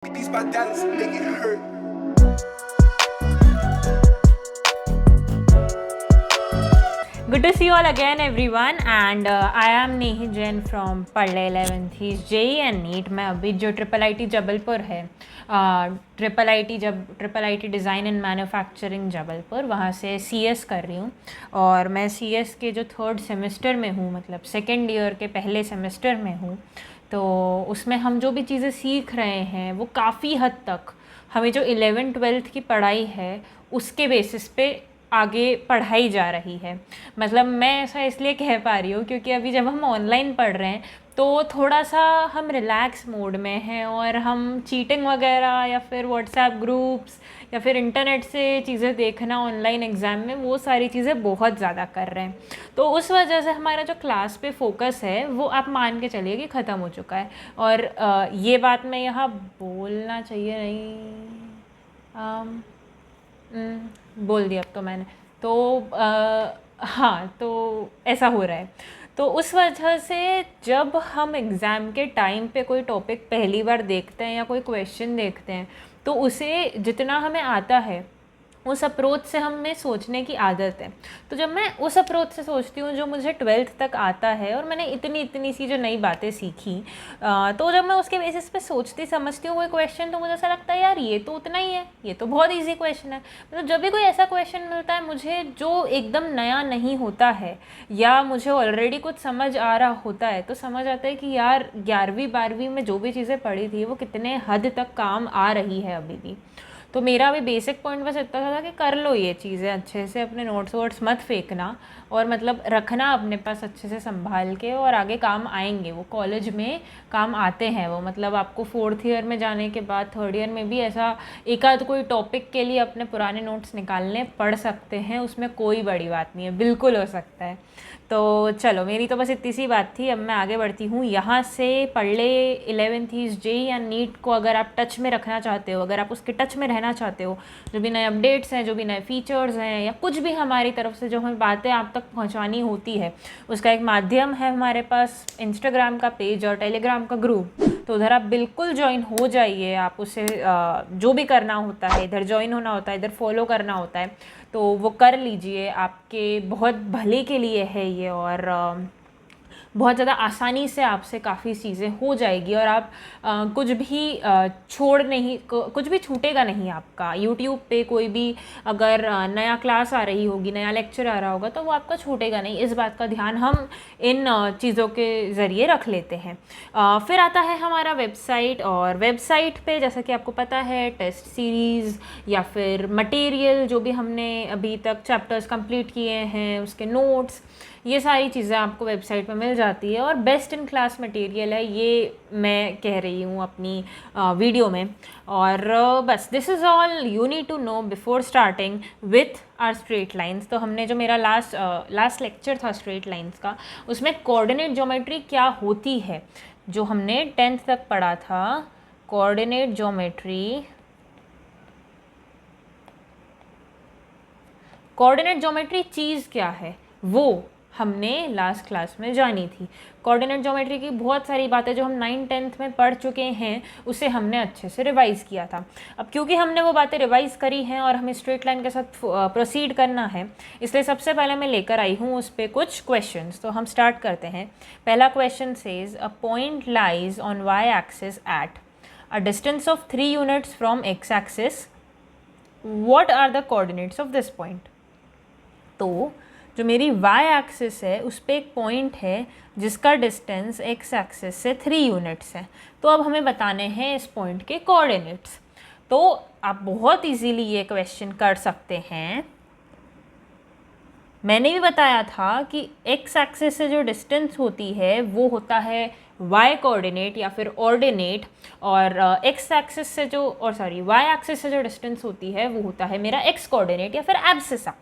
These my dollars make it hurt. Good to see you all again everyone and I am नेही Jain from पढ़ले 11th JEE and NEET। मैं अभी जो IIIT Jabalpur है triple IT design and manufacturing Jabalpur, वहाँ से CS कर रही हूँ। और मैं CS के जो 3rd सेमेस्टर में हूँ, मतलब 2nd ईयर के पहले सेमेस्टर में हूँ। तो उसमें हम जो भी चीज़ें सीख रहे हैं वो काफ़ी हद तक हमें जो 11th-12th की पढ़ाई है उसके बेसिस पे आगे पढ़ाई जा रही है। मतलब मैं ऐसा इसलिए कह पा रही हूँ क्योंकि अभी जब हम ऑनलाइन पढ़ रहे हैं तो थोड़ा सा हम रिलैक्स मोड में हैं और हम चीटिंग वगैरह या फिर व्हाट्सएप ग्रुप्स या फिर इंटरनेट से चीज़ें देखना ऑनलाइन एग्ज़ाम में, वो सारी चीज़ें बहुत ज़्यादा कर रहे हैं। तो उस वजह से हमारा जो क्लास पे फोकस है वो आप मान के चलिए कि ख़त्म हो चुका है। और ये बात मैं यहाँ बोलना चाहिए नहीं, बोल दिया अब तो मैंने। तो हाँ, तो ऐसा हो रहा है। तो उस वजह से जब हम एग्ज़ाम के टाइम पे कोई टॉपिक पहली बार देखते हैं या कोई क्वेश्चन देखते हैं तो उसे जितना हमें आता है उस अप्रोच से हमें सोचने की आदत है। तो जब मैं उस अप्रोच से सोचती हूँ जो मुझे 12th तक आता है और मैंने इतनी सी जो नई बातें सीखी, तो जब मैं उसके बेसिस पे सोचती समझती हूँ कोई क्वेश्चन, तो मुझे ऐसा लगता है यार ये तो उतना ही है, ये तो बहुत इजी क्वेश्चन है। मतलब जब भी कोई ऐसा क्वेश्चन मिलता है मुझे जो एकदम नया नहीं होता है या मुझे ऑलरेडी कुछ समझ आ रहा होता है, तो समझ आता है कि यार 11वीं 12वीं में जो भी चीज़ें पढ़ी थी वो कितने हद तक काम आ रही है अभी भी। तो मेरा अभी बेसिक पॉइंट बस इतना था कि कर लो ये चीज़ें अच्छे से, अपने नोट्स वोट्स मत फेंकना और मतलब रखना अपने पास अच्छे से संभाल के, और आगे काम आएंगे वो, कॉलेज में काम आते हैं वो। मतलब आपको 4th ईयर में जाने के बाद 3rd ईयर में भी ऐसा एक आध कोई टॉपिक के लिए अपने पुराने नोट्स निकालने पड़ सकते हैं, उसमें कोई बड़ी बात नहीं है, बिल्कुल हो सकता है। तो चलो, मेरी तो बस इतनी सी बात थी। अब मैं आगे बढ़ती हूँ। यहाँ से पढ़ले 11th JEE या नीट को अगर आप टच में रखना चाहते हो, अगर आप उसके टच में रहना चाहते हो, जो भी नए अपडेट्स हैं, जो भी नए फीचर्स हैं या कुछ भी हमारी तरफ से जो हमें बातें आप तक पहुँचानी होती है, उसका एक माध्यम है हमारे पास इंस्टाग्राम का पेज और टेलीग्राम का ग्रुप। तो उधर आप बिल्कुल ज्वाइन हो जाइए। आप उससे जो भी करना होता है, इधर ज्वाइन होना होता है, इधर फॉलो करना होता है, तो वो कर लीजिए। आपके बहुत भले के लिए है ये, और बहुत ज़्यादा आसानी से आपसे काफ़ी चीज़ें हो जाएगी और आप कुछ भी कुछ भी छूटेगा नहीं आपका। यूट्यूब पे कोई भी अगर नया क्लास आ रही होगी, नया लेक्चर आ रहा होगा, तो वो आपका छूटेगा नहीं। इस बात का ध्यान हम इन चीज़ों के ज़रिए रख लेते हैं। फिर आता है हमारा वेबसाइट, और वेबसाइट पे जैसा कि आपको पता है टेस्ट सीरीज़ या फिर मटेरियल जो भी हमने अभी तक चैप्टर्स कंप्लीट किए हैं उसके नोट्स, ये सारी चीज़ें आपको वेबसाइट पे मिल जाती है। और बेस्ट इन क्लास मटेरियल है, ये मैं कह रही हूँ अपनी वीडियो में। और बस this is all you need to know before starting with our straight lines. तो हमने जो मेरा लास्ट लेक्चर था स्ट्रेट लाइंस का, उसमें कोऑर्डिनेट ज्योमेट्री क्या होती है, जो हमने 10th तक पढ़ा था। कोऑर्डिनेट ज्योमेट्री चीज़ क्या है वो हमने लास्ट क्लास में जानी थी। कोऑर्डिनेट ज्योमेट्री की बहुत सारी बातें जो हम 9th-10th में पढ़ चुके हैं उसे हमने अच्छे से रिवाइज़ किया था। अब क्योंकि हमने वो बातें रिवाइज़ करी हैं और हमें स्ट्रेट लाइन के साथ प्रोसीड करना है, इसलिए सबसे पहले मैं लेकर आई हूँ उस पर कुछ क्वेश्चंस। तो हम स्टार्ट करते हैं। पहला question says a point lies on y axis at a distance of 3 units from x axis, what are the coordinates of this point. तो जो मेरी y एक्सिस है उस पर एक पॉइंट है जिसका डिस्टेंस x एक्सिस से 3 यूनिट्स है। तो अब हमें बताने हैं इस पॉइंट के कोऑर्डिनेट्स। तो आप बहुत इजीली ये क्वेश्चन कर सकते हैं। मैंने भी बताया था कि x एक्सिस से जो डिस्टेंस होती है वो होता है y कोऑर्डिनेट या फिर ऑर्डिनेट, और x एक्सिस से जो y एक्सिस से जो डिस्टेंस होती है वो होता है मेरा x कोऑर्डिनेट या फिर एब्सिसा।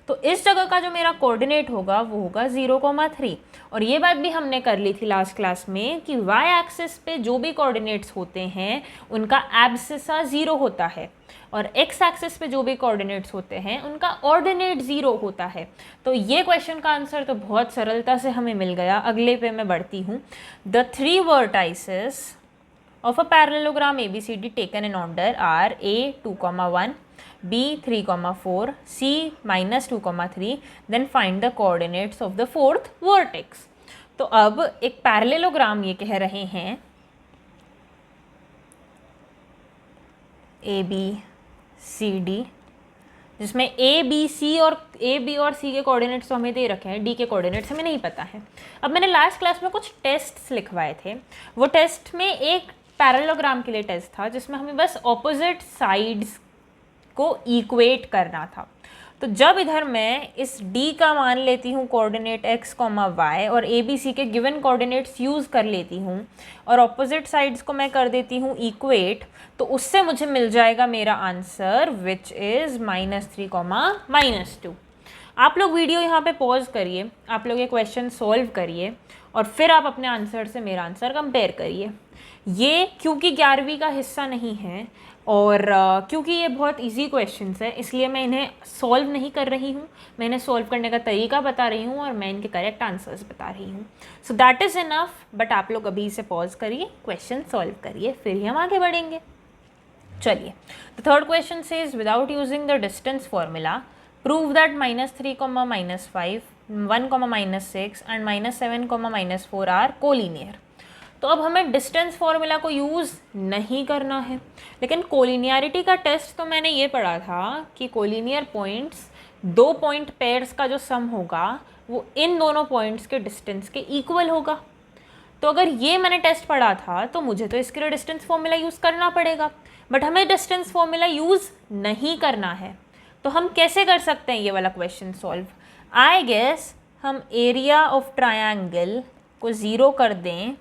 तो इस जगह का जो मेरा कोऑर्डिनेट होगा वो होगा 0,3। और ये बात भी हमने कर ली थी लास्ट क्लास में कि y एक्सिस पे जो भी कोऑर्डिनेट्स होते हैं उनका एब्सिसा 0 होता है, और x एक्सिस पे जो भी कोऑर्डिनेट्स होते हैं उनका ऑर्डिनेट 0 होता है। तो ये क्वेश्चन का आंसर तो बहुत सरलता से हमें मिल गया। अगले पे मैं बढ़ती हूँ। The 3 vertices of a parallelogram ABCD taken in order are A 2,1, B 3,4, C -2,3, then find the coordinates of the fourth vertex. तो अब एक पैरेललोग्राम ये कह रहे हैं ABCD, जिसमें A B और C के कोऑर्डिनेट्स तो हमें दे रखे हैं, D के कोऑर्डिनेट्स हमें नहीं पता है। अब मैंने लास्ट क्लास में कुछ टेस्ट्स लिखवाए थे, वो टेस्ट में एक पैरेललोग्राम के लिए टेस्ट था जिसमें हमें बस ऑपोजिट साइड्स को इक्वेट करना था। तो जब इधर मैं इस D का मान लेती हूँ कोऑर्डिनेट x, y और ABC के गिवन कोऑर्डिनेट्स यूज़ कर लेती हूँ और ऑपोजिट साइड्स को मैं कर देती हूँ इक्वेट, तो उससे मुझे मिल जाएगा मेरा आंसर विच इज़ -3, -2। आप लोग वीडियो यहाँ पे पॉज करिए, आप लोग ये क्वेश्चन सॉल्व करिए और फिर आप अपने आंसर से मेरा आंसर कंपेयर करिए। ये क्योंकि 11वीं का हिस्सा नहीं है और क्योंकि ये बहुत इजी क्वेश्चंस है, इसलिए मैं इन्हें सॉल्व नहीं कर रही हूँ, मैं इन्हें सॉल्व करने का तरीका बता रही हूँ और मैं इनके करेक्ट आंसर्स बता रही हूँ। So that is enough, but आप लोग अभी इसे पॉज करिए, क्वेश्चन सॉल्व करिए, फिर ही हम आगे बढ़ेंगे। चलिए, the third question says without using the distance formula prove that -3, -5, 1, -6 and -7, -4 are collinear. तो अब हमें डिस्टेंस फॉर्मूला को यूज़ नहीं करना है, लेकिन कोलिनियरिटी का टेस्ट तो मैंने ये पढ़ा था कि कोलिनियर पॉइंट्स, 2 पॉइंट पेयर्स का जो सम होगा वो इन दोनों पॉइंट्स के डिस्टेंस के इक्वल होगा। तो अगर ये मैंने टेस्ट पढ़ा था तो मुझे तो इसके लिए डिस्टेंस फॉर्मूला यूज़ करना पड़ेगा, बट हमें डिस्टेंस फॉर्मूला यूज़ नहीं करना है। तो हम कैसे कर सकते हैं ये वाला क्वेश्चन सॉल्व? आई गेस हम एरिया ऑफ ट्रायंगल को 0 कर दें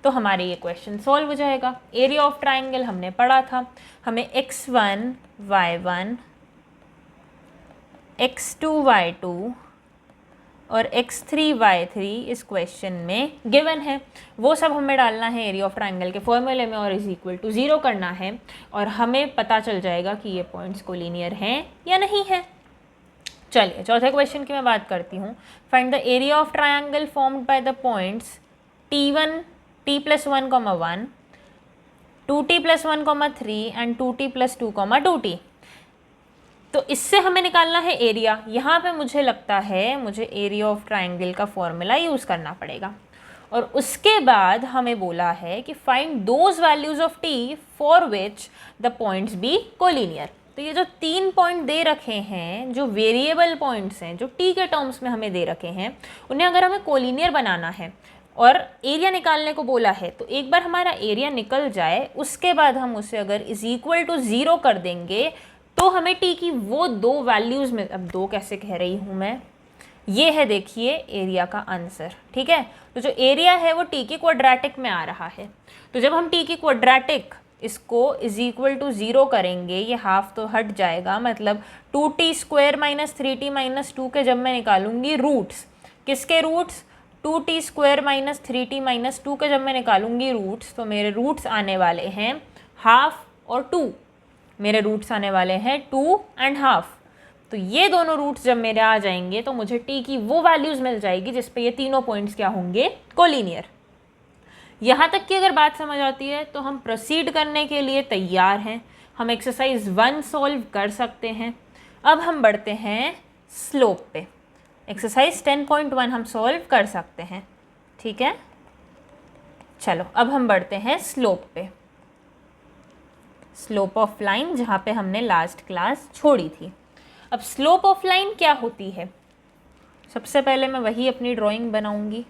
तो हमारे ये क्वेश्चन सॉल्व हो जाएगा। एरिया ऑफ ट्रायंगल हमने पढ़ा था, हमें x1 y1 x2 y2 और x3 y3 इस क्वेश्चन में गिवन है। वो सब हमें डालना है एरिया ऑफ ट्रायंगल के फॉर्मूले में और इज इक्वल टू 0 करना है और हमें पता चल जाएगा कि ये पॉइंट्स कोलिनियर हैं या नहीं है। चलिए, चौथे क्वेश्चन की मैं बात करती हूँ। Find the area of triangle formed by the points T1 T + 1, 1, 2T + 1, 3 and 2T + 2, 2T। तो इससे हमें निकालना है एरिया। यहाँ पे मुझे लगता है मुझे एरिया ऑफ ट्रायंगल का फॉर्मूला यूज़ करना पड़ेगा और उसके बाद हमें बोला है कि find those values of T for which the points be collinear. तो ये जो 3 पॉइंट दे रखे हैं, जो वेरिएबल पॉइंट्स हैं, जो T के टर्म्स में हमें दे रखे हैं, उन्हें अगर हमें कोलिनियर बनाना है और एरिया निकालने को बोला है, तो एक बार हमारा एरिया निकल जाए उसके बाद हम उसे अगर इज इक्वल टू 0 कर देंगे तो हमें T की वो 2 वैल्यूज़ में, अब 2 कैसे कह रही हूँ मैं, ये है देखिए एरिया का आंसर। ठीक है, तो जो एरिया है वो T की क्वाड्रेटिक में आ रहा है। तो जब हम T की क्वाड्रेटिक इसको इज इक्वल टू 0 करेंगे, ये हाफ तो हट जाएगा, मतलब 2T² - 3T - 2 के जब मैं निकालूंगी रूट्स, किसके रूट्स? 2T² - 3T - 2 के जब मैं निकालूंगी रूट्स, तो मेरे रूट्स आने वाले हैं हाफ और 2। मेरे रूट्स आने वाले हैं 2 एंड हाफ। तो ये दोनों रूट्स जब मेरे आ जाएंगे तो मुझे T की वो वैल्यूज़ मिल जाएगी जिस पे ये तीनों पॉइंट्स क्या होंगे? कोलिनियर। यहाँ तक की अगर बात समझ आती है तो हम प्रोसीड करने के लिए तैयार हैं। हम एक्सरसाइज 1 सॉल्व कर सकते हैं। अब हम बढ़ते हैं स्लोप पे। एक्सरसाइज 10.1 हम सॉल्व कर सकते हैं। ठीक है, चलो अब हम बढ़ते हैं स्लोप पे। स्लोप ऑफ लाइन, जहाँ पे हमने लास्ट क्लास छोड़ी थी। अब स्लोप ऑफ लाइन क्या होती है? सबसे पहले मैं वही अपनी ड्राइंग बनाऊंगी।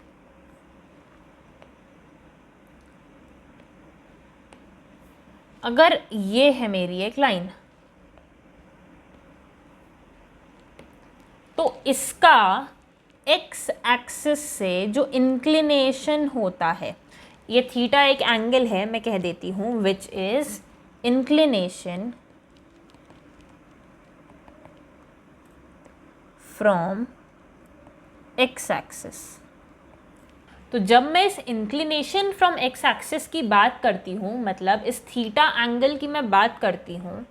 अगर ये है मेरी एक लाइन, तो इसका एक्स एक्सिस से जो इंक्लिनेशन होता है, ये थीटा एक एंगल है, मैं कह देती हूँ, which is inclination from x axis. तो जब मैं इस इंक्लिनेशन फ्रॉम एक्स एक्सिस की बात करती हूँ, मतलब इस थीटा एंगल की मैं बात करती हूँ,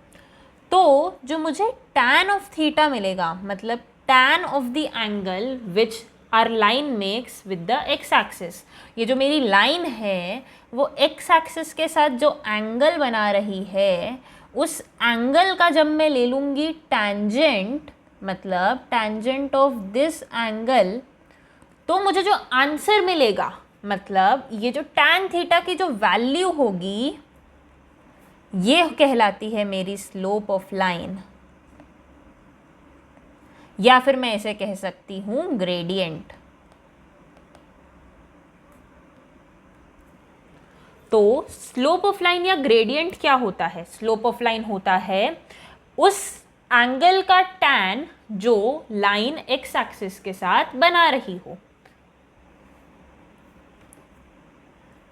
तो जो मुझे tan ऑफ थीटा मिलेगा, मतलब tan of the angle which are line makes with the x axis. ये जो मेरी लाइन है वो एक्स एक्सिस के साथ जो एंगल बना रही है, उस एंगल का जब मैं ले लूँगी टैंजेंट, मतलब टैंजेंट ऑफ दिस एंगल, तो मुझे जो आंसर मिलेगा, मतलब ये जो tan थीटा की जो वैल्यू होगी, ये कहलाती है मेरी स्लोप ऑफ लाइन, या फिर मैं इसे कह सकती हूँ ग्रेडियंट। तो स्लोप ऑफ लाइन या ग्रेडियंट क्या होता है? स्लोप ऑफ लाइन होता है उस एंगल का tan जो लाइन एक्स एक्सिस के साथ बना रही हो।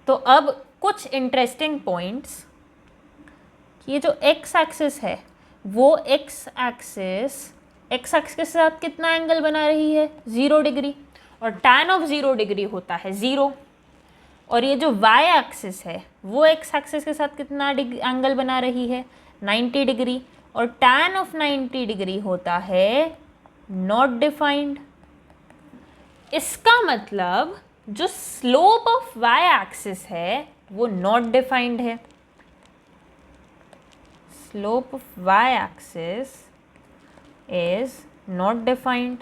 तो अब कुछ इंटरेस्टिंग पॉइंट्स, ये जो एक्स एक्सिस है वो एक्स एक्सिस के साथ कितना एंगल बना रही है? 0 डिग्री, और tan ऑफ 0 डिग्री होता है 0। और ये जो y एक्सिस है वो एक्स एक्सिस के साथ कितना एंगल बना रही है? 90 डिग्री, और tan ऑफ 90 डिग्री होता है नॉट डिफाइंड। इसका मतलब जो स्लोप ऑफ y एक्सिस है वो नॉट डिफाइंड है। Slope of y axis is not defined,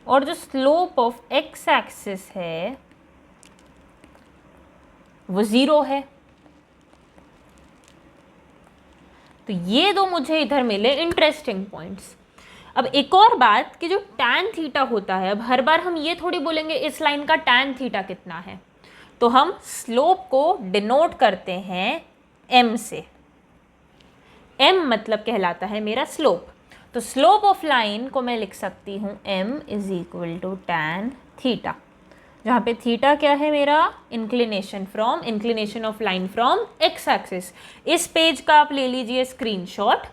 और जो स्लोप ऑफ x एक्सिस है वो 0 है। तो ये दो मुझे इधर मिले इंटरेस्टिंग पॉइंट्स। अब एक और बात कि जो tan थीटा होता है, अब हर बार हम ये थोड़ी बोलेंगे इस लाइन का tan थीटा कितना है, तो हम स्लोप को डिनोट करते हैं m से। m मतलब कहलाता है मेरा स्लोप। तो स्लोप ऑफ लाइन को मैं लिख सकती हूँ m is equal to tan theta, जहाँ पे थीटा क्या है मेरा? Inclination of line from x axis. इस पेज का आप ले लीजिए स्क्रीनशॉट,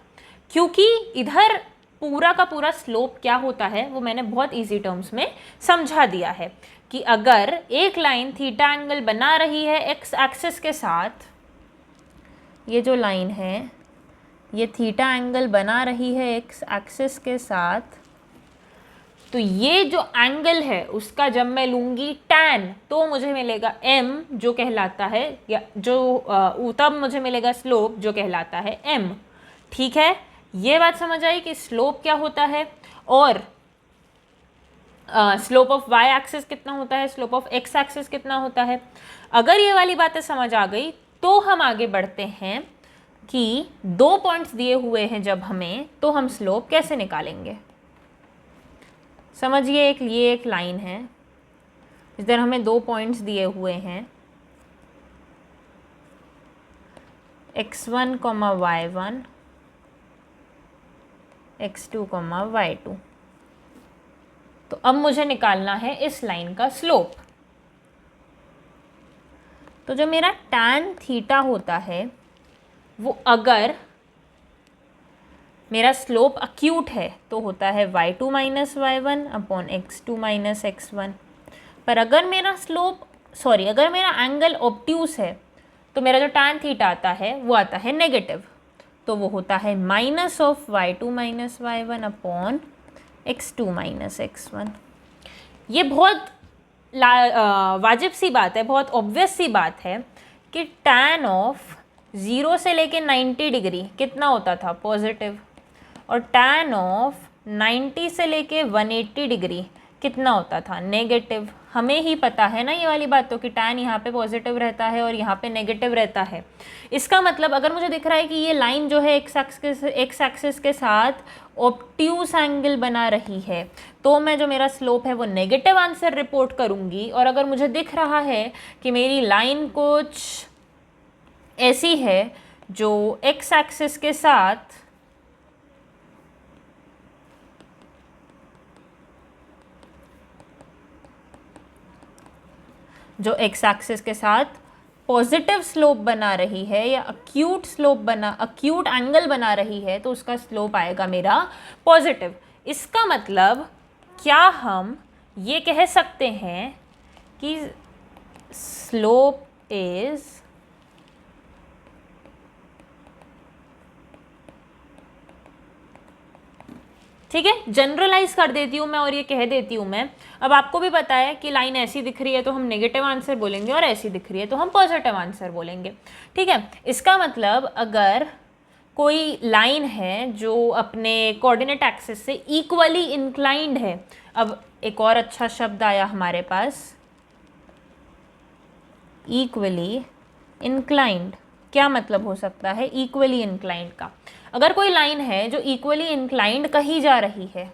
क्योंकि इधर पूरा का पूरा स्लोप क्या होता है वो मैंने बहुत इजी टर्म्स में समझा दिया है कि अगर एक लाइन थीटा एंगल बना रही है एक्स एक्सिस के साथ, ये जो लाइन है ये थीटा एंगल बना रही है एक्स एक्सिस के साथ, तो ये जो एंगल है उसका जब मैं लूँगी tan, तो मुझे मिलेगा m जो कहलाता है, या जो तब मुझे मिलेगा स्लोप जो कहलाता है m। ठीक है, ये बात समझ आई कि स्लोप क्या होता है, और स्लोप ऑफ y एक्सिस कितना होता है, स्लोप ऑफ x एक्सिस कितना होता है। अगर ये वाली बातें समझ आ गई तो हम आगे बढ़ते हैं कि 2 पॉइंट्स दिए हुए हैं जब हमें, तो हम स्लोप कैसे निकालेंगे। समझिए, ये एक लाइन है, इधर हमें 2 पॉइंट्स दिए हुए हैं, x1, y1, x2, y2। तो अब मुझे निकालना है इस लाइन का स्लोप। तो जो मेरा tan थीटा होता है वो, अगर मेरा स्लोप अक्यूट है तो होता है y2 minus y1 upon x2 minus x1। पर अगर मेरा अगर मेरा एंगल ऑब्ट्यूस है तो मेरा जो tan थीटा आता है वो आता है नेगेटिव, तो वो होता है minus of y2 minus y1 upon x2 minus x1। ये बहुत वाजिब सी बात है, बहुत ऑब्वियस सी बात है कि tan ऑफ 0 से लेके 90 डिग्री कितना होता था? पॉजिटिव, और tan ऑफ 90 से लेके 180 डिग्री कितना होता था? नेगेटिव। हमें ही पता है ना ये वाली बात, तो कि tan यहाँ पे पॉजिटिव रहता है और यहाँ पे नेगेटिव रहता है। इसका मतलब अगर मुझे दिख रहा है कि ये लाइन जो है एक्स एक्सिस के साथ ऑब्ट्यूस एंगल बना रही है, तो मैं जो मेरा स्लोप है वो नेगेटिव आंसर रिपोर्ट करूँगी। और अगर मुझे दिख रहा है कि मेरी लाइन कुछ ऐसी है जो एक्स एक्सिस के साथ पॉजिटिव स्लोप बना रही है या अक्यूट एंगल बना रही है, तो उसका स्लोप आएगा मेरा पॉजिटिव। इसका मतलब क्या हम ये कह सकते हैं कि स्लोप इज ठीक है, जनरलाइज कर देती हूँ मैं और ये कह देती हूँ मैं। अब आपको भी पता है कि लाइन ऐसी दिख रही है तो हम नेगेटिव आंसर बोलेंगे और ऐसी दिख रही है तो हम पॉजिटिव आंसर बोलेंगे। ठीक है, इसका मतलब अगर कोई लाइन है जो अपने कोऑर्डिनेट एक्सिस से इक्वली इंक्लाइंड है, अब एक और अच्छा शब्द आया हमारे पास, इक्वली इंक्लाइंड। क्या मतलब हो सकता है इक्वली इंक्लाइंड का? अगर कोई लाइन है जो इक्वली इंक्लाइंड कही जा रही है,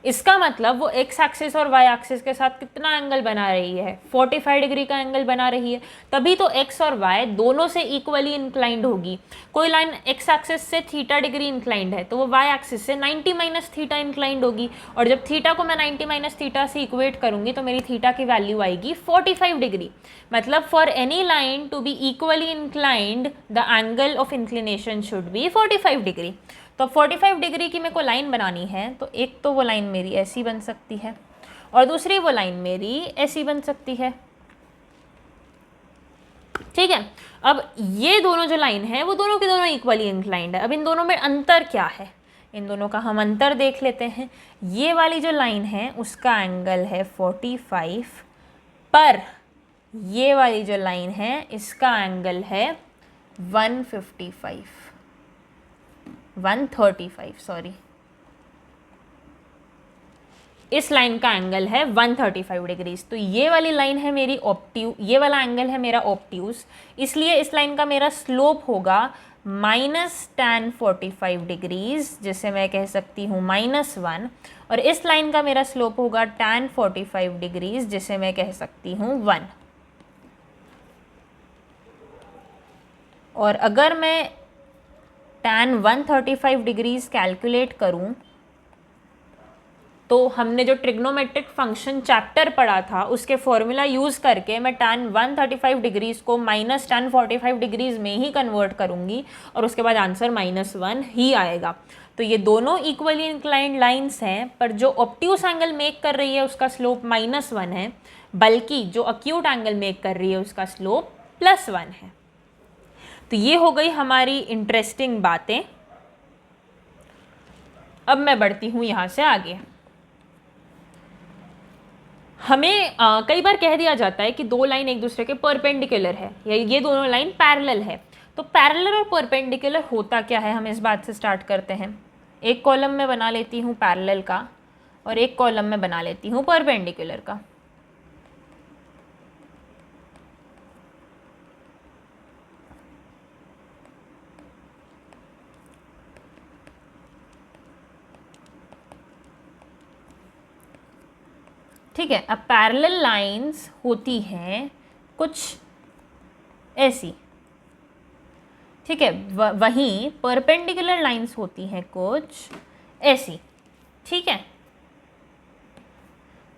इसका मतलब वो एक्स एक्सिस और वाई एक्सिस के साथ कितना एंगल बना रही है? 45 डिग्री का एंगल बना रही है, तभी तो एक्स और वाई दोनों से इक्वली इंक्लाइंड होगी। कोई लाइन एक्स एक्सिस से थीटा डिग्री इंक्लाइंड है तो वो वाई एक्सिस से 90 माइनस थीटा इंक्लाइंड होगी, और जब थीटा को मैं 90 माइनस थीटा से इक्वेट करूंगी तो मेरी थीटा की वैल्यू आएगी 45 डिग्री। मतलब for any line to be equally inclined the angle of inclination should be 45 degree. तो 45 डिग्री की मेरे को लाइन बनानी है तो एक तो वो लाइन मेरी ऐसी बन सकती है और दूसरी वो लाइन मेरी ऐसी बन सकती है। ठीक है, अब ये दोनों जो लाइन है वो दोनों की दोनों इक्वली इंक्लाइंड है। अब इन दोनों में अंतर क्या है, इन दोनों का हम अंतर देख लेते हैं। ये वाली जो लाइन है उसका एंगल है 45, पर ये वाली जो लाइन है इसका एंगल है 135 सॉरी, इस लाइन का एंगल है 135 डिग्रीज। तो ये वाली लाइन है मेरी ऑब्ट्यूज, ये वाला एंगल है मेरा ऑब्ट्यूज, इसलिए इस लाइन का मेरा स्लोप होगा -tan 45 डिग्रीज, जिसे मैं कह सकती हूँ -1, और इस लाइन का मेरा स्लोप होगा tan 45 डिग्रीज, जिसे मैं कह सकती हूँ 1। और अगर मैं tan 135 डिग्रीज कैलकुलेट करूं तो हमने जो ट्रिग्नोमेट्रिक फंक्शन चैप्टर पढ़ा था उसके फॉर्मूला यूज़ करके मैं tan 135 डिग्रीज को -tan 45 डिग्रीज में ही कन्वर्ट करूंगी और उसके बाद आंसर -1 ही आएगा। तो ये दोनों इक्वली इंक्लाइंड लाइंस हैं, पर जो ऑब्ट्यूस एंगल मेक कर रही है उसका स्लोप -1 है, बल्कि जो अक्यूट एंगल मेक कर रही है उसका स्लोप +1 है। तो ये हो गई हमारी इंटरेस्टिंग बातें। अब मैं बढ़ती हूँ यहाँ से आगे। हमें कई बार कह दिया जाता है कि दो लाइन एक दूसरे के परपेंडिकुलर है या ये दोनों लाइन पैरेलल है। तो पैरेलल और परपेंडिकुलर होता क्या है, हम इस बात से स्टार्ट करते हैं। एक कॉलम में बना लेती हूँ पैरेलल का और एक कॉलम में बना लेती हूँ परपेंडिकुलर का। ठीक है, अब पैरेलल लाइंस होती हैं कुछ ऐसी, ठीक है, वहीं परपेंडिकुलर लाइंस होती हैं कुछ ऐसी। ठीक है,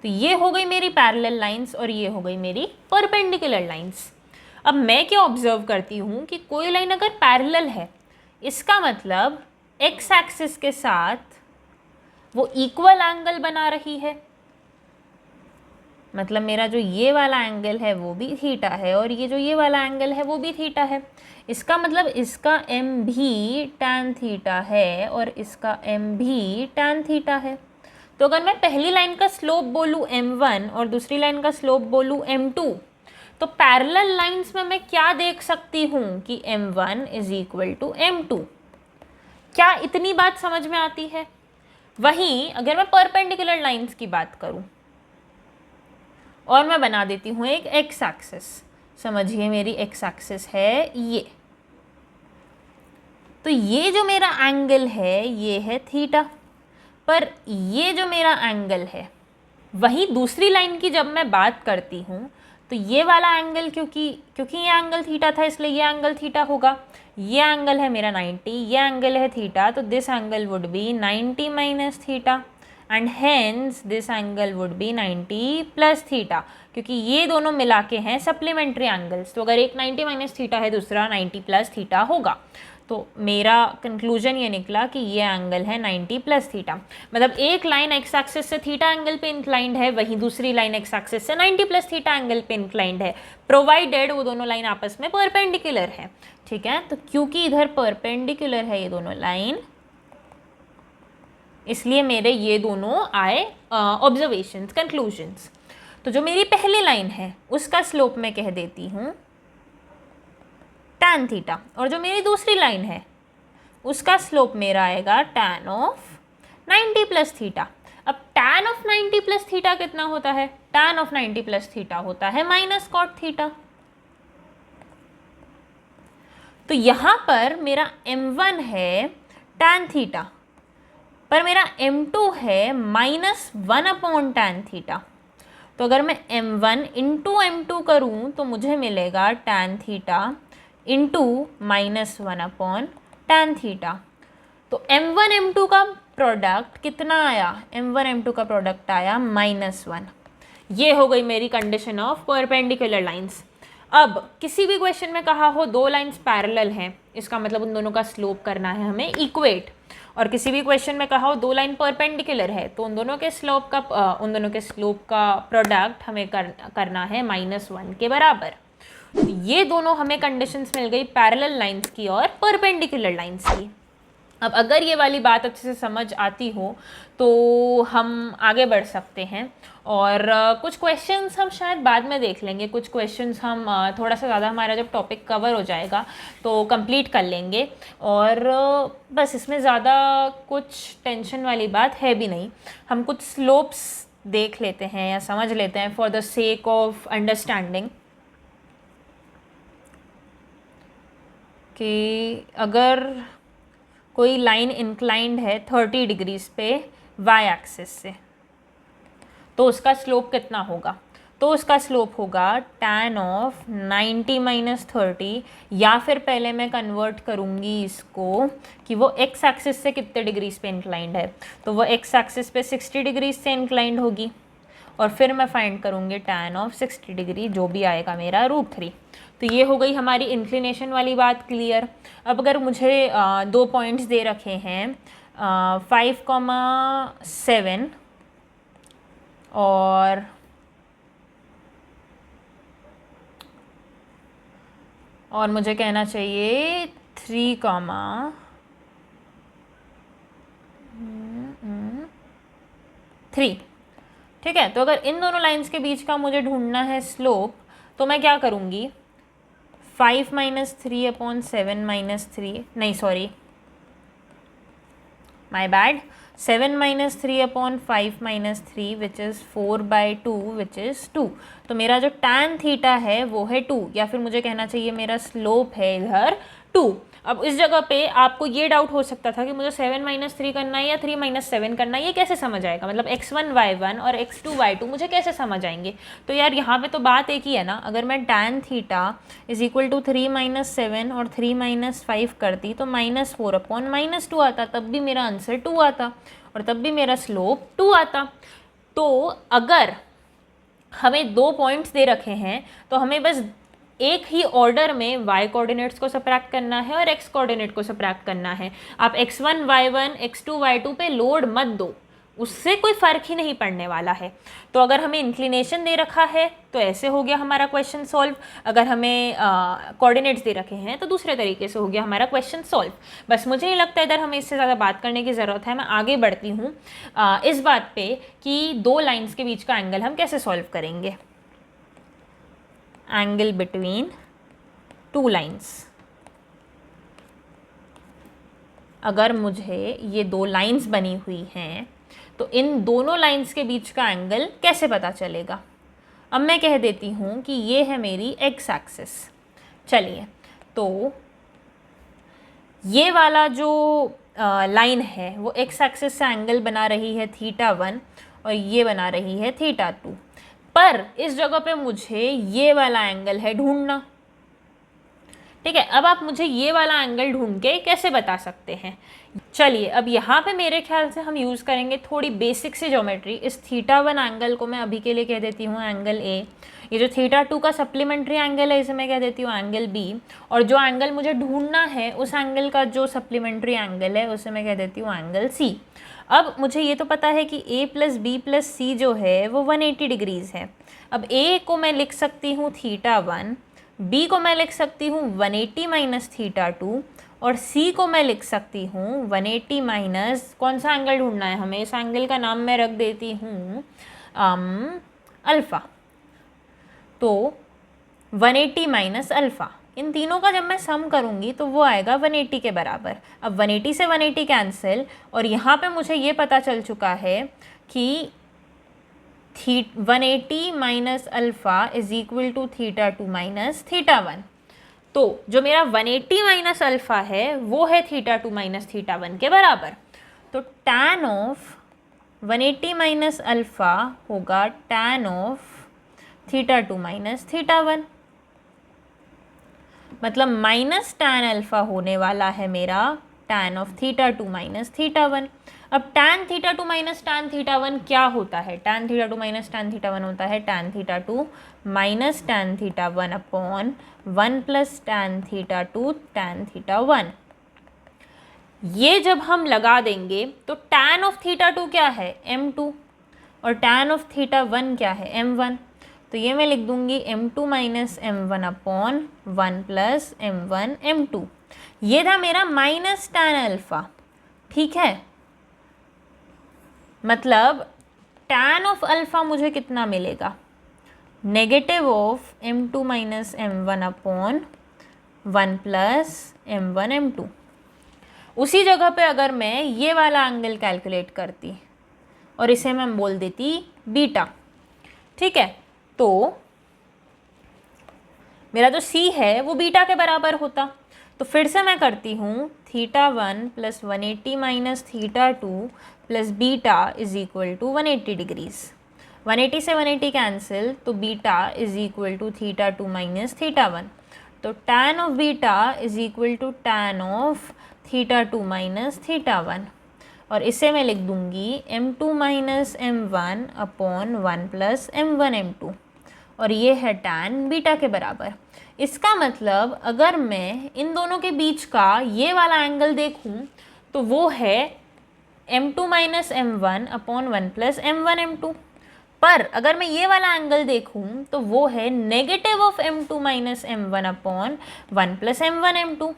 तो ये हो गई मेरी पैरेलल लाइंस और ये हो गई मेरी परपेंडिकुलर लाइंस। अब मैं क्या ऑब्जर्व करती हूँ कि कोई लाइन अगर पैरेलल है, इसका मतलब एक्स एक्सिस के साथ वो इक्वल एंगल बना रही है, मतलब मेरा जो ये वाला एंगल है वो भी थीटा है और ये जो ये वाला एंगल है वो भी थीटा है। इसका मतलब इसका m भी tan थीटा है और इसका m भी tan थीटा है। तो अगर मैं पहली लाइन का स्लोप बोलूँ m1 और दूसरी लाइन का स्लोप बोलूँ m2, तो पैरेलल लाइंस में मैं क्या देख सकती हूँ कि m1 = m2। क्या इतनी बात समझ में आती है? वहीं अगर मैं परपेंडिकुलर लाइंस की बात करूँ और मैं बना देती हूँ एक एक्स एक्सिस, समझिए मेरी एक्स एक्सिस है ये, तो ये जो मेरा एंगल है ये है थीटा, पर ये जो मेरा एंगल है, वही दूसरी लाइन की जब मैं बात करती हूँ तो ये वाला एंगल क्योंकि ये एंगल थीटा था इसलिए ये एंगल थीटा होगा। ये एंगल है मेरा 90, ये एंगल है थीटा, तो this angle would be 90 minus theta and hence this angle would be 90 plus theta, क्योंकि ये दोनों मिला के हैं सप्लीमेंट्री एंगल्स। तो अगर एक 90 माइनस थीटा है दूसरा 90 प्लस थीटा होगा। तो मेरा कंक्लूजन ये निकला कि ये एंगल है 90 प्लस थीटा। मतलब एक लाइन एक्स एक्सिस से थीटा एंगल पे इंक्लाइंड है, वहीं दूसरी लाइन एक्स एक्सिस से 90 प्लस थीटा एंगल पे इंक्लाइंड है, प्रोवाइडेड वो दोनों लाइन आपस में परपेंडिकुलर है। ठीक है, तो क्योंकि इधर परपेंडिकुलर है ये दोनों लाइन, इसलिए मेरे ये दोनों आए ऑब्जर्वेशंस, कंक्लूजन्स। तो जो मेरी पहली लाइन है उसका स्लोप मैं कह देती हूँ tan थीटा, और जो मेरी दूसरी लाइन है उसका स्लोप मेरा आएगा tan ऑफ 90 प्लस थीटा। अब tan ऑफ 90 प्लस थीटा कितना होता है? tan ऑफ 90 प्लस थीटा होता है माइनस कॉट थीटा। तो यहाँ पर मेरा m1 है tan थीटा, पर मेरा m2 है -1 अपॉन tan थीटा। तो अगर मैं m1 इंटू m2 करूँ तो मुझे मिलेगा tan theta into -1 upon tan theta. तो m1 m2 का प्रोडक्ट कितना आया? m1 m2 का प्रोडक्ट आया -1। ये हो गई मेरी कंडीशन ऑफ परपेंडिकुलर लाइंस। अब किसी भी क्वेश्चन में कहा हो दो लाइंस पैरेलल हैं, इसका मतलब उन दोनों का स्लोप करना है हमें इक्वेट। और किसी भी क्वेश्चन में कहा हो दो लाइन परपेंडिकुलर है, तो उन दोनों के स्लोप का प्रोडक्ट हमें करना है -1 के बराबर। ये दोनों हमें कंडीशंस मिल गई पैरेलल लाइंस की और परपेंडिकुलर लाइंस की। अब अगर ये वाली बात अच्छे से समझ आती हो तो हम आगे बढ़ सकते हैं, और कुछ क्वेश्चंस हम शायद बाद में देख लेंगे। कुछ क्वेश्चंस हम थोड़ा सा ज़्यादा हमारा जब टॉपिक कवर हो जाएगा तो कंप्लीट कर लेंगे। और बस इसमें ज़्यादा कुछ टेंशन वाली बात है भी नहीं। हम कुछ स्लोप्स देख लेते हैं या समझ लेते हैं for the sake of understanding, कि अगर कोई लाइन इंक्लाइंड है 30 डिग्रीज पे वाई एक्सिस से, तो उसका स्लोप कितना होगा? तो उसका स्लोप होगा tan ऑफ 90 माइनस 30, या फिर पहले मैं कन्वर्ट करूँगी इसको कि वो x एक्सिस से कितने डिग्रीज पे इंक्लाइंड है, तो वो x एक्सिस पे 60 डिग्रीज से इंक्लाइंड होगी, और फिर मैं फाइंड करूँगी tan ऑफ 60 डिग्री, जो भी आएगा मेरा √3। तो ये हो गई हमारी इंक्लिनेशन वाली बात क्लियर। अब अगर मुझे दो पॉइंट्स दे रखे हैं 5,7 और मुझे कहना चाहिए 3,3, ठीक है। तो अगर इन दोनों लाइंस के बीच का मुझे ढूंढना है स्लोप, तो मैं क्या करूँगी? 5 माइनस 3 अपॉन 7 माइनस 3, नहीं sorry my bad, 7 minus 3 upon 5 minus 3 which is 4/2 which is 2। तो मेरा जो tan थीटा है वो है 2, या फिर मुझे कहना चाहिए मेरा स्लोप है इधर 2। अब इस जगह पे आपको ये डाउट हो सकता था कि मुझे 7 माइनस 3 करना है या 3 माइनस 7 करना है, ये कैसे समझ आएगा? मतलब x1 y1 और x2 y2 मुझे कैसे समझ आएंगे? तो यार यहाँ पे तो बात एक ही है ना। अगर मैं tan थीटा इज इक्वल टू 3 माइनस 7 और 3 माइनस 5 करती तो -4 अपॉन -2 आता, तब भी मेरा आंसर 2 आता और तब भी मेरा स्लोप 2 आता। तो अगर हमें दो पॉइंट्स दे रखे हैं तो हमें बस एक ही ऑर्डर में y कोऑर्डिनेट्स को सब्ट्रैक्ट करना है और x कोऑर्डिनेट को सब्ट्रैक्ट करना है। आप x1 y1 x2 y2 पे लोड मत दो, उससे कोई फ़र्क ही नहीं पड़ने वाला है। तो अगर हमें इंक्लिनेशन दे रखा है तो ऐसे हो गया हमारा क्वेश्चन सॉल्व, अगर हमें कोऑर्डिनेट्स दे रखे हैं तो दूसरे तरीके से हो गया हमारा क्वेश्चन सॉल्व। बस मुझे नहीं लगता इधर हमें इससे ज़्यादा बात करने की ज़रूरत है। मैं आगे बढ़ती हूँ इस बात पे कि दो लाइन्स के बीच का एंगल हम कैसे सॉल्व करेंगे। एंगल बिटवीन टू लाइन्स, अगर मुझे ये दो लाइन्स बनी हुई हैं तो इन दोनों लाइन्स के बीच का एंगल कैसे पता चलेगा? अब मैं कह देती हूँ कि ये है मेरी x एक्सिस। चलिए, तो ये वाला जो लाइन है वो x एक्सिस से एंगल बना रही है θ1 और ये बना रही है θ2, पर इस जगह पे मुझे ये वाला एंगल है ढूंढना। ठीक है, अब आप मुझे ये वाला एंगल ढूंढ के कैसे बता सकते हैं? चलिए, अब यहाँ पे मेरे ख्याल से हम यूज़ करेंगे थोड़ी बेसिक सी ज्योमेट्री। इस θ1 एंगल को मैं अभी के लिए कह देती हूँ एंगल ए। ये जो θ2 का सप्लीमेंट्री एंगल है इसे मैं कह देती हूँ एंगल बी। और जो एंगल मुझे ढूंढना है उस एंगल का जो सप्लीमेंट्री एंगल है उसे मैं कह देती हूँ एंगल सी। अब मुझे ये तो पता है कि a प्लस बी प्लस सी जो है वो 180 डिग्रीज़ है। अब a को मैं लिख सकती हूँ θ1, b को मैं लिख सकती हूँ 180 माइनस θ2 और c को मैं लिख सकती हूँ 180 माइनस, कौन सा एंगल ढूंढना है हमें, इस एंगल का नाम मैं रख देती हूँ अल्फ़ा। तो 180 माइनस अल्फ़ा, इन तीनों का जब मैं सम करूँगी तो वो आएगा 180 के बराबर। अब 180 से 180 कैंसिल, और यहाँ पे मुझे ये पता चल चुका है कि 180 minus alpha is equal to θ2 minus θ1। तो जो मेरा 180 माइनस अल्फ़ा है वो है θ2 माइनस θ1 के बराबर। तो tan ऑफ 180 माइनस अल्फ़ा होगा tan ऑफ θ2 माइनस θ1, मतलब माइनस tan अल्फ़ा होने वाला है मेरा tan ऑफ θ2 माइनस θ1। अब tan θ2 माइनस tan θ1 क्या होता है? tan θ2 माइनस tan θ1 होता है tan θ2 minus tan θ1 upon 1 plus tan θ2 tan θ1। ये जब हम लगा देंगे तो tan ऑफ θ2 क्या है? m2, और tan ऑफ θ1 क्या है? m1। तो ये मैं लिख दूंगी m2 minus m1 upon 1 plus m1 m2। ये था मेरा माइनस tan अल्फ़ा, ठीक है। मतलब tan ऑफ अल्फ़ा मुझे कितना मिलेगा? Negative of m2 minus m1 upon 1 plus m1 m2। उसी जगह पे अगर मैं ये वाला एंगल कैलकुलेट करती और इसे मैं बोल देती बीटा, ठीक है, तो मेरा जो c है वो बीटा के बराबर होता। तो फिर से मैं करती हूँ θ1 plus 180 minus θ2 plus beta is equal to 180 degrees. 180 से 180 कैंसिल, तो beta is equal to θ2 minus θ1। तो tan of beta is equal to tan of θ2 minus θ1, और इसे मैं लिख दूंगी m2 minus m1 upon 1 plus m1 m2, और ये है tan बीटा के बराबर। इसका मतलब अगर मैं इन दोनों के बीच का ये वाला एंगल देखूं तो वो है m2 minus m1 upon 1 plus m1 m2। पर अगर मैं ये वाला एंगल देखूं तो वो है negative of m2 minus m1 upon 1 plus m1 m2।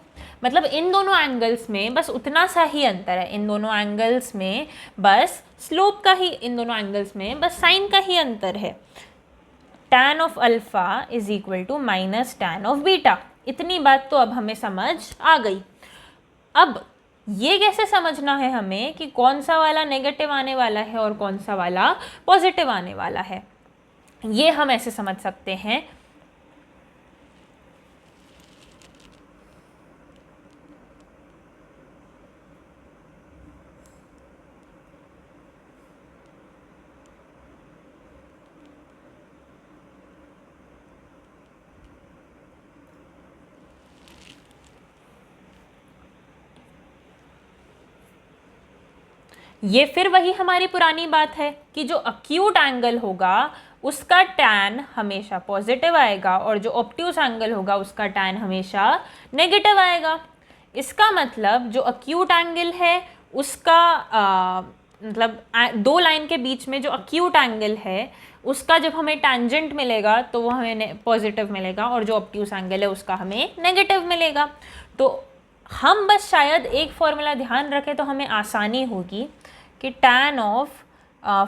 मतलब इन दोनों एंगल्स में बस उतना सा ही अंतर है, इन दोनों एंगल्स में बस स्लोप का ही, इन दोनों एंगल्स में बस साइन का ही अंतर है। tan of alpha is equal to minus tan of beta. इतनी बात तो अब हमें समझ आ गई। अब ये कैसे समझना है हमें कि कौन सा वाला नेगेटिव आने वाला है और कौन सा वाला पॉजिटिव आने वाला है? ये हम ऐसे समझ सकते हैं, ये फिर वही हमारी पुरानी बात है कि जो अक्यूट एंगल होगा उसका tan हमेशा पॉजिटिव आएगा और जो ऑब्ट्यूस एंगल होगा उसका tan हमेशा नेगेटिव आएगा। इसका मतलब जो अक्यूट एंगल है उसका मतलब दो लाइन के बीच में जो अक्यूट एंगल है उसका जब हमें टेंजेंट मिलेगा तो वो हमें पॉजिटिव मिलेगा, और जो ऑब्ट्यूस एंगल है उसका हमें नेगेटिव मिलेगा। तो हम बस शायद एक फॉर्मूला ध्यान रखें तो हमें आसानी होगी कि tan ऑफ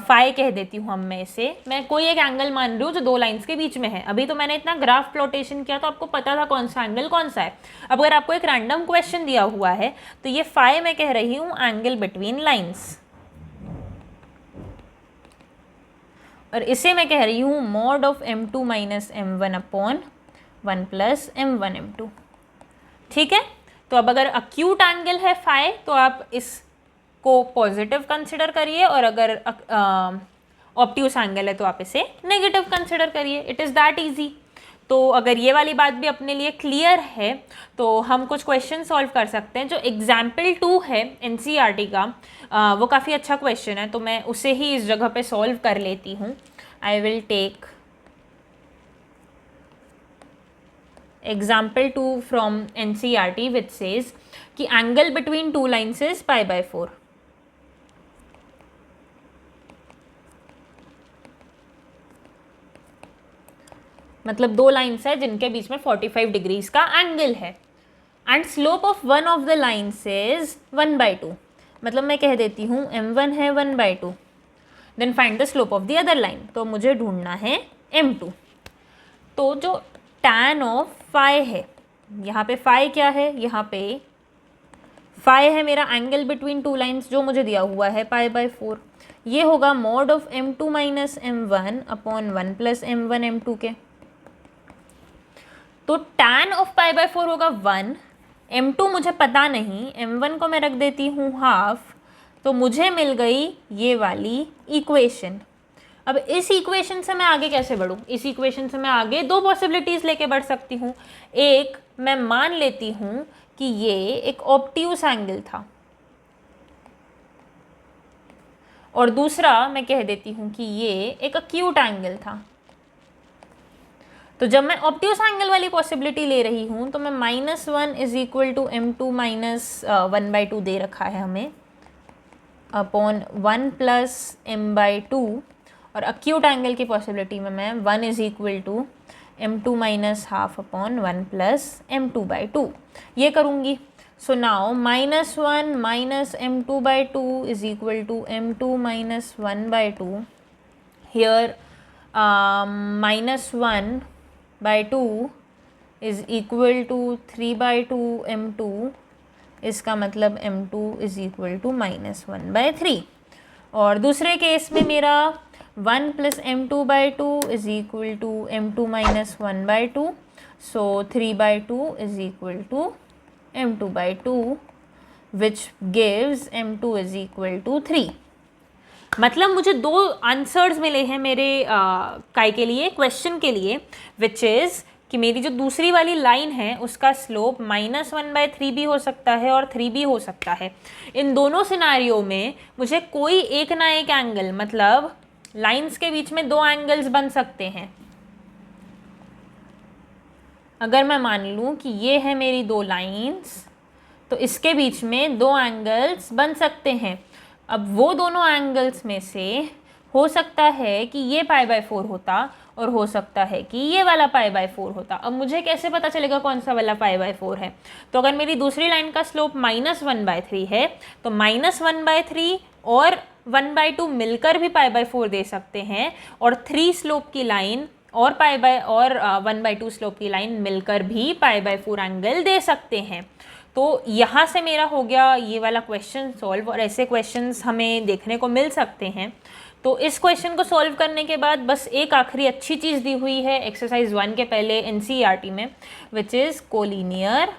फाई कह देती हूँ मैं इसे, मैं कोई एक एंगल मान रही हूँ जो दो लाइंस के बीच में है। अभी तो मैंने इतना ग्राफ प्लॉटेशन किया तो आपको पता था कौन सा एंगल कौन सा है। अब अगर आपको एक रैंडम क्वेश्चन दिया हुआ है तो ये फाई मैं कह रही हूँ एंगल बिटवीन लाइंस, और इसे मैं कह रही हूँ mod of m2 minus m1 upon 1 plus m1 m2, ठीक है। तो अब अगर अक्यूट एंगल है फाई तो आप इसको पॉजिटिव कंसिडर करिए, और अगर ऑब्ट्यूस एंगल है तो आप इसे नेगेटिव कंसिडर करिए। It is that easy. तो अगर ये वाली बात भी अपने लिए क्लियर है तो हम कुछ क्वेश्चन सॉल्व कर सकते हैं। जो एग्जाम्पल 2 है एनसीईआरटी का वो काफ़ी अच्छा क्वेश्चन है, तो मैं उसे ही इस जगह पे सॉल्व कर लेती हूँ। I will take example 2 from NCERT which says कि angle between two lines is π/4। मतलब दो लाइन्स है जिनके बीच में 45 डिग्रीज का एंगल है and slope of one of the lines is 1/2। मतलब मैं कह देती हूँ m1 है 1/2, then find the slope of the other line. तो मुझे ढूंढना है m2। तो जो tan ऑफ फाई है, यहाँ पे फाई क्या है, यहाँ पे फाई है मेरा एंगल बिटवीन टू लाइन्स जो मुझे दिया हुआ है π/4। ये होगा mod of m2 minus m1 upon 1 plus m1 m2 के। तो tan ऑफ π/4 होगा 1, m2 मुझे पता नहीं, m1 को मैं रख देती हूँ हाफ, तो मुझे मिल गई ये वाली इक्वेशन। अब इस इक्वेशन से मैं आगे कैसे बढ़ूँ? इस इक्वेशन से मैं आगे दो पॉसिबिलिटीज़ लेके बढ़ सकती हूँ। एक, मैं मान लेती हूँ कि ये एक ऑब्ट्यूस एंगल था, और दूसरा मैं कह देती हूँ कि ये एक एक्यूट एंगल था। तो जब मैं ऑब्ट्यूस एंगल वाली पॉसिबिलिटी ले रही हूँ तो मैं -1 is equal to m2 minus 1/2 दे रखा है हमें अपॉन 1 प्लस m/2, और एक्यूट एंगल की पॉसिबिलिटी में मैं 1 is equal to m2 minus half upon 1 plus m2/2 ये करूँगी। So now -1 minus m2/2 is equal to m2 minus 1/2। Here -1/2 is equal to 3/2 m2, इसका मतलब m2 इज इक्वल टू -1/3। और दूसरे केस में मेरा 1 plus m2/2 is equal to m2 minus 1/2, so 3/2 is equal to m2/2 which gives m2 is equal to 3। मतलब मुझे दो answers मिले हैं मेरे काय के लिए, क्वेश्चन के लिए, विच इज़ कि मेरी जो दूसरी वाली लाइन है उसका स्लोप -1/3 भी हो सकता है और 3 भी हो सकता है। इन दोनों सिनारियो में मुझे कोई एक ना एक एंगल, मतलब लाइंस के बीच में दो एंगल्स बन सकते हैं। अगर मैं मान लूँ कि ये है मेरी दो लाइंस, तो इसके बीच में दो एंगल्स बन सकते हैं। अब वो दोनों एंगल्स में से हो सकता है कि ये π/4 होता और हो सकता है कि ये वाला π/4 होता। अब मुझे कैसे पता चलेगा कौन सा वाला π/4 है? तो अगर मेरी दूसरी लाइन का स्लोप -1/3 है तो -1/3 और 1/2 मिलकर भी π/4 दे सकते हैं, और 3 स्लोप की लाइन और 1/2 स्लोप की लाइन मिलकर भी π/4 एंगल दे सकते हैं। तो यहाँ से मेरा हो गया ये वाला क्वेश्चन सॉल्व, और ऐसे क्वेश्चंस हमें देखने को मिल सकते हैं। तो इस क्वेश्चन को सॉल्व करने के बाद बस एक आखिरी अच्छी चीज़ दी हुई है एक्सरसाइज 1 के पहले एनसीईआरटी में, विच इज़ कोलिनियर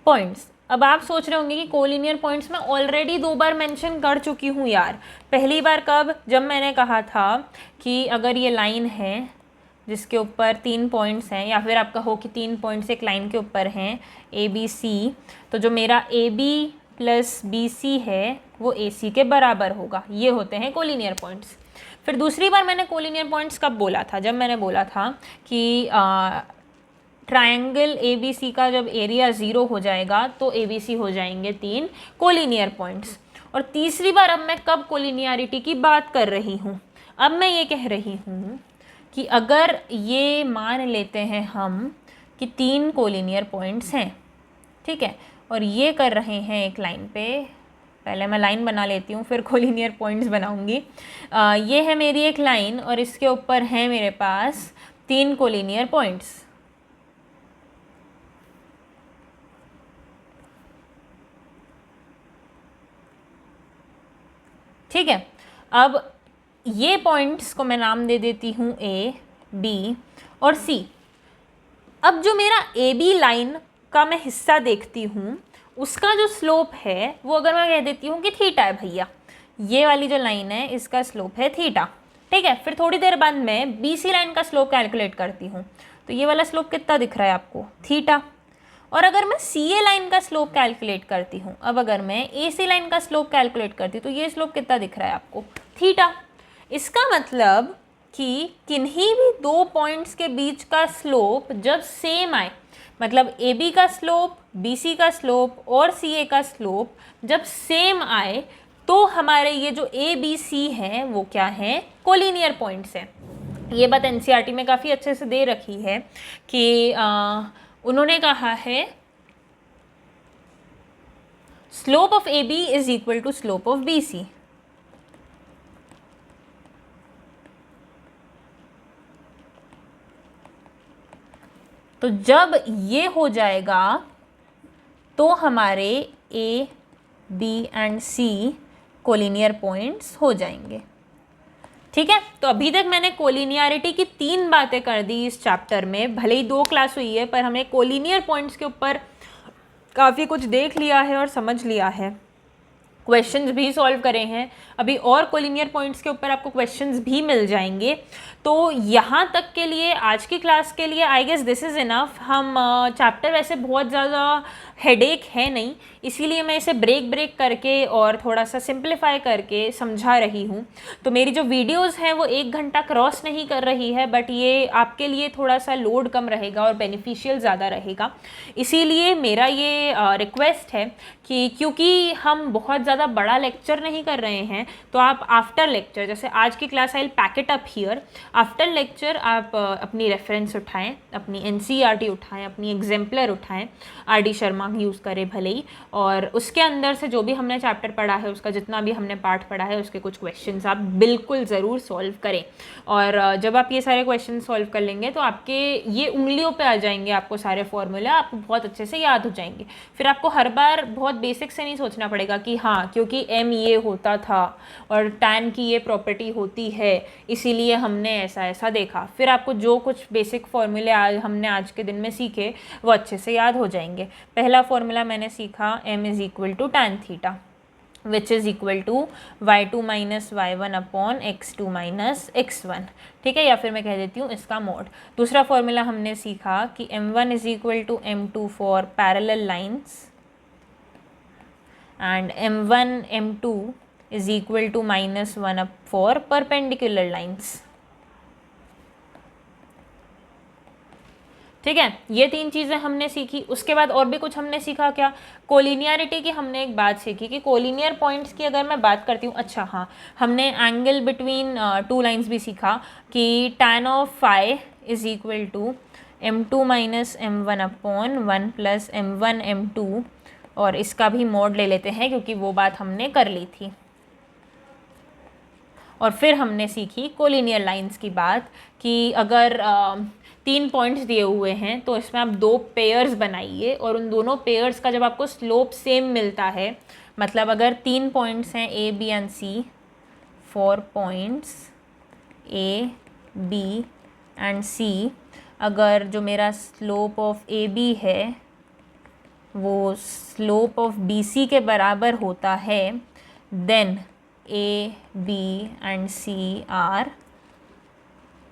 पॉइंट्स। अब आप सोच रहे होंगे कि कोलिनियर पॉइंट्स मैं ऑलरेडी 2 बार मेंशन कर चुकी हूँ यार। पहली बार कब? जब मैंने कहा था कि अगर ये लाइन है जिसके ऊपर 3 पॉइंट्स हैं, या फिर आप कहो कि 3 पॉइंट्स एक लाइन के ऊपर हैं ABC, तो जो मेरा AB प्लस BC है वो AC के बराबर होगा। ये होते हैं कोलिनियर पॉइंट्स। फिर दूसरी बार मैंने कोलिनियर पॉइंट्स कब बोला था? जब मैंने बोला था कि ट्रायंगल ABC का जब एरिया 0 हो जाएगा तो ABC हो जाएंगे 3 कोलिनियर पॉइंट्स। और तीसरी बार अब मैं कब कोलिनियरिटी की बात कर रही हूँ? अब मैं ये कह रही हूँ कि अगर ये मान लेते हैं हम कि 3 कोलिनियर पॉइंट्स हैं, ठीक है, और ये कर रहे हैं एक लाइन पे, पहले मैं लाइन बना लेती हूँ फिर कोलिनियर पॉइंट्स बनाऊँगी। ये है मेरी एक लाइन और इसके ऊपर है मेरे पास 3 कोलिनियर पॉइंट्स। ठीक है, अब ये पॉइंट्स को मैं नाम दे देती हूँ A, B और C। अब जो मेरा AB लाइन का मैं हिस्सा देखती हूँ उसका जो स्लोप है वो अगर मैं कह देती हूँ कि थीटा है भैया, ये वाली जो लाइन है इसका स्लोप है थीटा। ठीक है। फिर थोड़ी देर बाद मैं BC लाइन का स्लोप कैलकुलेट करती हूँ, तो ये वाला स्लोप कितना दिख रहा है आपको, थीटा। और अगर मैं CA लाइन का स्लोप कैलकुलेट करती हूँ, अब अगर मैं AC लाइन का स्लोप कैलकुलेट करती हूँ, तो ये स्लोप कितना दिख रहा है आपको, थीटा। इसका मतलब कि किन्हीं भी दो पॉइंट्स के बीच का स्लोप जब सेम आए, मतलब AB का स्लोप, BC का स्लोप और CA का स्लोप जब सेम आए, तो हमारे ये जो ABC हैं वो क्या हैं, कोलिनियर पॉइंट्स हैं। ये बात NCERT में काफ़ी अच्छे से दे रखी है कि उन्होंने कहा है slope of AB is equal to slope of BC। तो जब ये हो जाएगा तो हमारे A, B and C collinear points हो जाएंगे। ठीक है, तो अभी तक मैंने कोलिनियरिटी की 3 बातें कर दी इस चैप्टर में। भले ही 2 क्लास हुई है, पर हमने कोलिनियर पॉइंट्स के ऊपर काफ़ी कुछ देख लिया है और समझ लिया है, क्वेश्चंस भी सॉल्व करे हैं। अभी और कोलिनियर पॉइंट्स के ऊपर आपको क्वेश्चंस भी मिल जाएंगे। तो यहाँ तक के लिए, आज की क्लास के लिए I guess this is enough. हम चैप्टर वैसे बहुत ज़्यादा हेडेक है नहीं, इसीलिए मैं इसे ब्रेक करके और थोड़ा सा सिंप्लीफाई करके समझा रही हूँ। तो मेरी जो वीडियोस हैं वो 1 घंटा क्रॉस नहीं कर रही है, बट ये आपके लिए थोड़ा सा लोड कम रहेगा और बेनिफिशियल ज़्यादा रहेगा। इसीलिए मेरा ये रिक्वेस्ट है कि क्योंकि हम बहुत ज़्यादा बड़ा लेक्चर नहीं कर रहे हैं, तो आप आफ्टर लेक्चर, जैसे आज की class I will pack it up here, after lecture आप अपनी रेफरेंस उठाएं, अपनी NCERT उठाएं, अपनी एग्जाम्पलर उठाएं, RD शर्मा यूज़ करें भले ही, और उसके अंदर से जो भी हमने चैप्टर पढ़ा है, उसका जितना भी हमने पार्ट पढ़ा है, उसके कुछ क्वेश्चंस आप बिल्कुल ज़रूर सॉल्व करें। और जब आप ये सारे क्वेश्चन सॉल्व कर लेंगे तो आपके ये उंगलियों पे आ जाएंगे, आपको सारे फॉर्मूले आपको बहुत अच्छे से याद हो जाएंगे। फिर आपको हर बार बहुत बेसिक से नहीं सोचना पड़ेगा कि हाँ क्योंकि M ये होता था और tan की ये प्रॉपर्टी होती है, इसीलिए हमने ऐसा ऐसा देखा। फिर आपको जो कुछ बेसिक फॉर्मूले हमने आज के दिन में सीखे वो अच्छे से याद हो जाएंगे। पहला फॉर्मूला मैंने सीखा M is equal to tan theta which is equal to y2 minus y1 upon x2 minus x1। ठीक है, या फिर मैं कह देती हूँ इसका मोड। दूसरा फॉर्मूला हमने सीखा कि m1 is equal to m2 for parallel lines and m1 m2 is equal to -1 up for perpendicular lines. ठीक है, ये 3 चीज़ें हमने सीखी। उसके बाद और भी कुछ हमने सीखा क्या, कोलिनियरिटी की हमने एक बात सीखी कि कोलिनियर पॉइंट्स की अगर मैं बात करती हूँ, अच्छा हाँ, हमने एंगल बिटवीन 2 लाइन्स भी सीखा कि tan of phi is equal to m2 minus m1 upon 1 plus m1 m2, और इसका भी मोड ले लेते हैं क्योंकि वो बात हमने कर ली थी। और फिर हमने सीखी कोलिनियर लाइंस की बात कि अगर 3 पॉइंट्स दिए हुए हैं तो इसमें आप 2 पेयर्स बनाइए, और उन दोनों पेयर्स का जब आपको स्लोप सेम मिलता है, मतलब अगर 3 पॉइंट्स हैं A, B and C, 4 points A, B and C, अगर जो मेरा स्लोप ऑफ AB है वो स्लोप ऑफ BC के बराबर होता है, then A, B and C are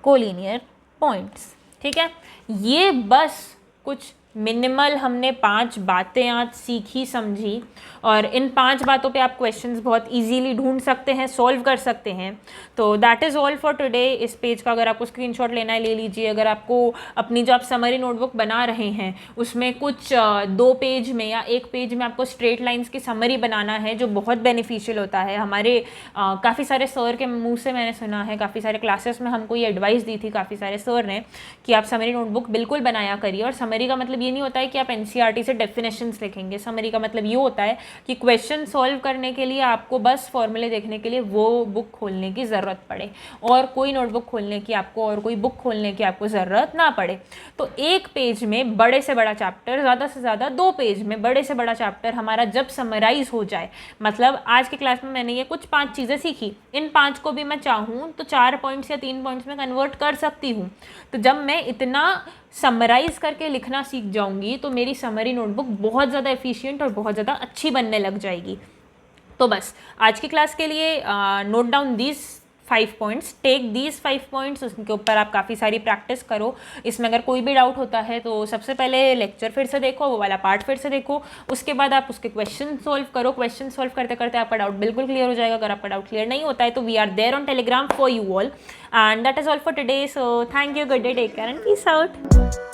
collinear points. ठीक है, ये बस कुछ मिनिमल हमने 5 बातें आज सीखी समझी, और इन 5 बातों पे आप क्वेश्चंस बहुत इजीली ढूंढ सकते हैं, सॉल्व कर सकते हैं। तो that is all for today. इस पेज का अगर आपको स्क्रीनशॉट लेना है ले लीजिए। अगर आपको अपनी जो आप समरी नोटबुक बना रहे हैं उसमें कुछ 2 पेज में या 1 पेज में आपको स्ट्रेट लाइन्स की समरी बनाना है, जो बहुत बेनिफिशियल होता है। हमारे काफ़ी सारे सर के मुँह से मैंने सुना है, काफ़ी सारे क्लासेस में हमको ये एडवाइस दी थी काफ़ी सारे सर ने कि आप समरी नोटबुक बिल्कुल बनाया करिए। और समरी का मतलब ये नहीं होता है कि आप NCERT से डेफिनेशंस लिखेंगे। समरी का मतलब ये होता है कि क्वेश्चन सॉल्व करने के लिए आपको बस फॉर्मूले देखने के लिए वो बुक खोलने की ज़रूरत पड़े, और कोई नोटबुक खोलने की आपको, और कोई बुक खोलने की आपको ज़रूरत ना पड़े। तो 1 पेज में बड़े से बड़ा चैप्टर, ज़्यादा से ज़्यादा 2 पेज में बड़े से बड़ा चैप्टर हमारा जब समराइज हो जाए, मतलब आज की क्लास में मैंने ये कुछ 5 चीज़ें सीखी, इन 5 को भी मैं चाहूँ तो 4 पॉइंट्स या 3 पॉइंट्स में कन्वर्ट कर सकती हूँ। तो जब मैं इतना समराइज़ करके लिखना सीख जाऊंगी तो मेरी समरी नोटबुक बहुत ज़्यादा एफिशिएंट और बहुत ज़्यादा अच्छी बनने लग जाएगी। तो बस आज की क्लास के लिए note down this 5 points, take these 5 points, उसके ऊपर आप काफ़ी सारी प्रैक्टिस करो। इसमें अगर कोई भी डाउट होता है तो सबसे पहले लेक्चर फिर से देखो, वो वाला पार्ट फिर से देखो, उसके बाद आप उसके क्वेश्चन सॉल्व करो। क्वेश्चन सॉल्व करते करते आपका डाउट बिल्कुल क्लियर हो जाएगा। अगर आपका डाउट क्लियर नहीं होता है तो we are there on Telegram for you all, and that is all for today. So thank you, good day, take care and peace out.